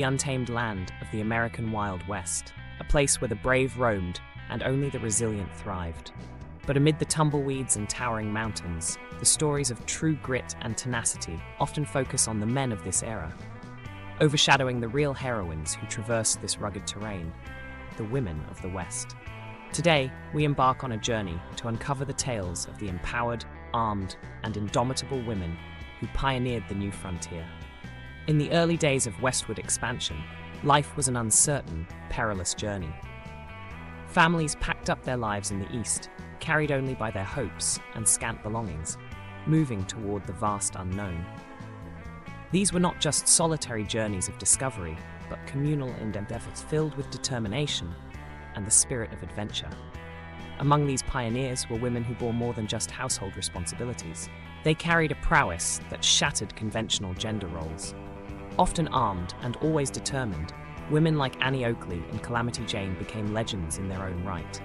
the untamed land of the American Wild West, a place where the brave roamed and only the resilient thrived. But amid the tumbleweeds and towering mountains, the stories of true grit and tenacity often focus on the men of this era, overshadowing the real heroines who traversed this rugged terrain, the women of the West. Today, we embark on a journey to uncover the tales of the empowered, armed, and indomitable women who pioneered the new frontier. In the early days of westward expansion, life was an uncertain, perilous journey. Families packed up their lives in the East, carried only by their hopes and scant belongings, moving toward the vast unknown. These were not just solitary journeys of discovery, but communal endeavors filled with determination and the spirit of adventure. Among these pioneers were women who bore more than just household responsibilities. They carried a prowess that shattered conventional gender roles. Often armed and always determined, women like Annie Oakley and Calamity Jane became legends in their own right.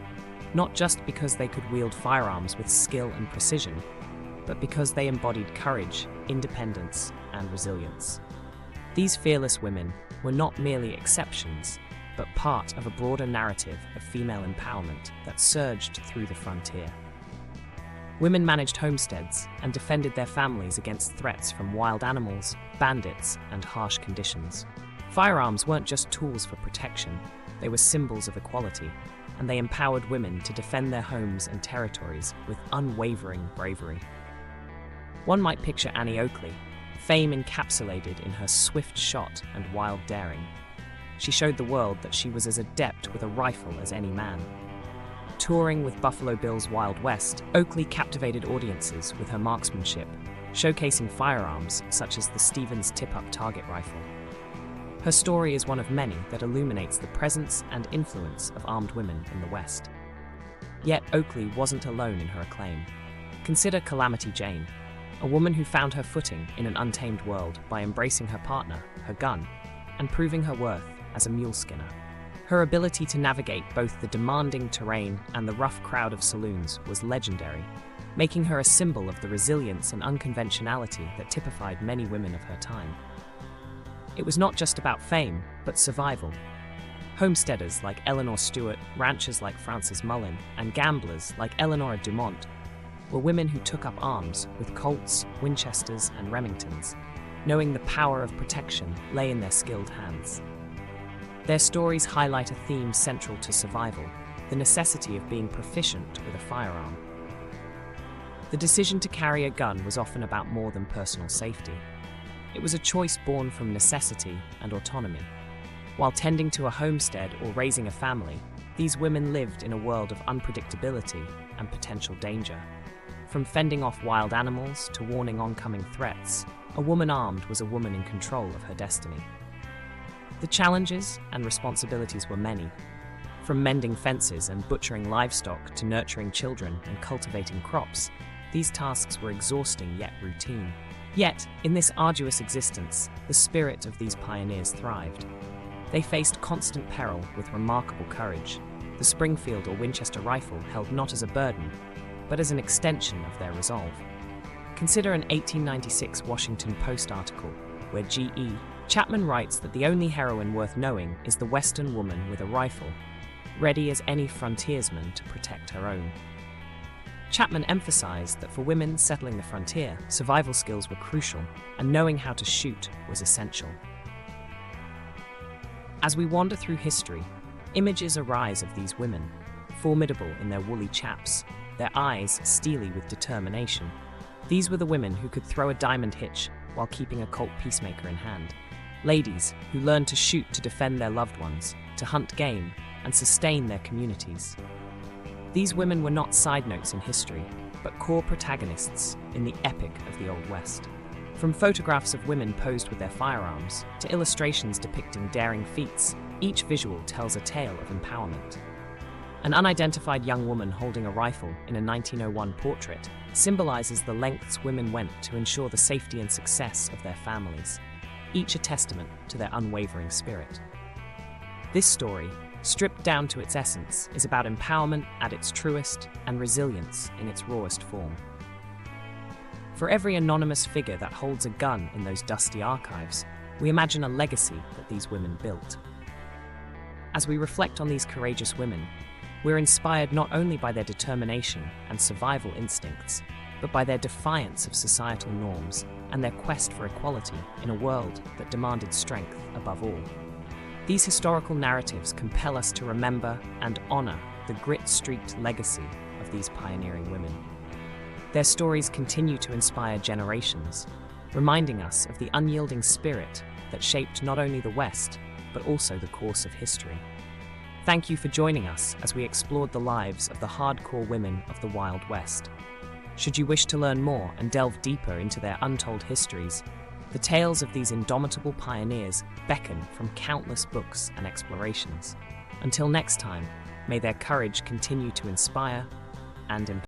Not just because they could wield firearms with skill and precision, but because they embodied courage, independence, and resilience. These fearless women were not merely exceptions, but part of a broader narrative of female empowerment that surged through the frontier. Women managed homesteads and defended their families against threats from wild animals, bandits, and harsh conditions. Firearms weren't just tools for protection, they were symbols of equality, and they empowered women to defend their homes and territories with unwavering bravery. One might picture Annie Oakley, fame encapsulated in her swift shot and wild daring. She showed the world that she was as adept with a rifle as any man. Touring with Buffalo Bill's Wild West, Oakley captivated audiences with her marksmanship, showcasing firearms such as the Stevens tip-up target rifle. Her story is one of many that illuminates the presence and influence of armed women in the West. Yet Oakley wasn't alone in her acclaim. Consider Calamity Jane, a woman who found her footing in an untamed world by embracing her partner, her gun, and proving her worth as a mule skinner. Her ability to navigate both the demanding terrain and the rough crowd of saloons was legendary, making her a symbol of the resilience and unconventionality that typified many women of her time. It was not just about fame, but survival. Homesteaders like Eleanor Stewart, ranchers like Frances Mullen, and gamblers like Eleanora Dumont were women who took up arms with Colts, Winchesters, and Remingtons, knowing the power of protection lay in their skilled hands. Their stories highlight a theme central to survival, the necessity of being proficient with a firearm. The decision to carry a gun was often about more than personal safety. It was a choice born from necessity and autonomy. While tending to a homestead or raising a family, these women lived in a world of unpredictability and potential danger. From fending off wild animals to warning oncoming threats, a woman armed was a woman in control of her destiny. The challenges and responsibilities were many. From mending fences and butchering livestock to nurturing children and cultivating crops, these tasks were exhausting yet routine. Yet, in this arduous existence, the spirit of these pioneers thrived. They faced constant peril with remarkable courage. The Springfield or Winchester rifle held not as a burden, but as an extension of their resolve. Consider an 1896 Washington Post article where G.E. Chapman writes that the only heroine worth knowing is the Western woman with a rifle, ready as any frontiersman to protect her own. Chapman emphasized that for women settling the frontier, survival skills were crucial, and knowing how to shoot was essential. As we wander through history, images arise of these women, formidable in their woolly chaps, their eyes steely with determination. These were the women who could throw a diamond hitch while keeping a Colt peacemaker in hand. Ladies who learned to shoot to defend their loved ones, to hunt game, and sustain their communities. These women were not side notes in history, but core protagonists in the epic of the Old West. From photographs of women posed with their firearms to illustrations depicting daring feats, each visual tells a tale of empowerment. An unidentified young woman holding a rifle in a 1901 portrait symbolizes the lengths women went to ensure the safety and success of their families, each a testament to their unwavering spirit. This story, stripped down to its essence, is about empowerment at its truest and resilience in its rawest form. For every anonymous figure that holds a gun in those dusty archives, we imagine a legacy that these women built. As we reflect on these courageous women, we're inspired not only by their determination and survival instincts, but by their defiance of societal norms and their quest for equality in a world that demanded strength above all. These historical narratives compel us to remember and honor the grit-streaked legacy of these pioneering women. Their stories continue to inspire generations, reminding us of the unyielding spirit that shaped not only the West, but also the course of history. Thank you for joining us as we explored the lives of the hardcore women of the Wild West. Should you wish to learn more and delve deeper into their untold histories, the tales of these indomitable pioneers beckon from countless books and explorations. Until next time, may their courage continue to inspire and empower.